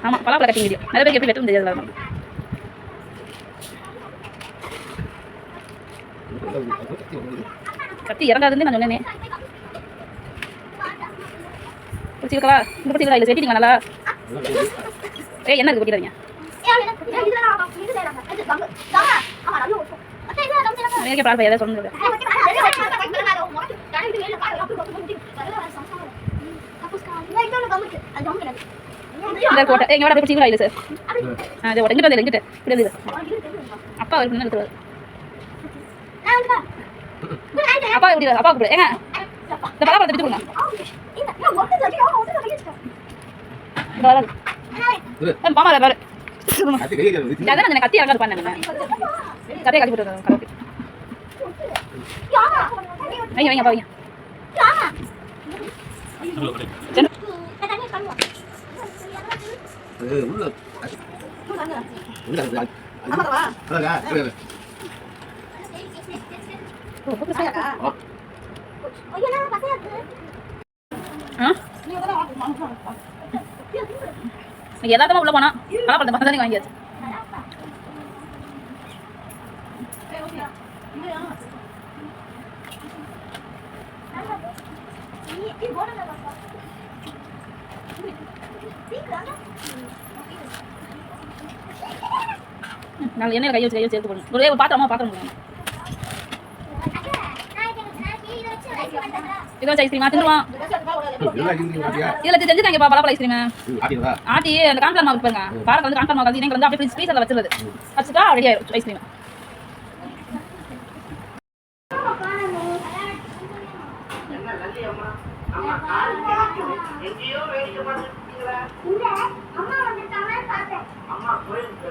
ஆமாம் பலாப்பழம் cutting video நிறைய பேருக்கு எப்படி வெட்டும் தெரியாது நமக்கு. கத்தி இறங்காதுன்னு நான் சொன்னேனே. பிடிச்சிருக்கவா இந்த பிடிச்சிருக்கா இல்லை வெட்டிட்டீங்க நல்லா. என்ன இருக்கு வெட்டிடாதீங்க. பால் ஏதாவது சொல்லுங்க. போட்டேன் எங்க வர பிடிச்சிங்களா இல்லை சார். அது உடங்கிட்டு வந்து எங்கிட்ட இப்படி அப்பா இருக்கு எடுத்துருவாரு. அப்பா எப்படி அப்பா கூப்பிடு ஏங்க இந்த பலாப்பழத்தை பிடிச்சு கொடுங்க. மாமா பாரு அதான் கத்தி இறங்காது பண்ண கதையை கட்டி போட்டு கலக்கு வைங்க வைங்க பாவீங்க. எல்லாத்தையும் உள்ள போனா பலாப்பழத்தை பார்த்தா தானே வாங்கியாச்சு. நாங்கள் எண்ணெயில் கையை வச்சு சேர்த்து போடணும். ஒரே பாத்திரமா பாத்திரம் இதை வச்சு ஐஸ்கிரீமா தின்னுவான். இதில் செஞ்சுட்டாங்கப்பா பலாப்பழ ஐஸ்கிரீம் ஆட்டி அந்த கான்ஃபிளவர் மாவு பாருங்க. பாலக்கு வந்து கான்ஃபிளவர் மாவு வந்து நீங்கள் வந்து அப்படியே ஃப்ரீசரில் வச்சுருது வச்சுட்டா ரெடி ஆயிடும் ஐஸ்கிரீம். அம்மா கோயிலுக்கு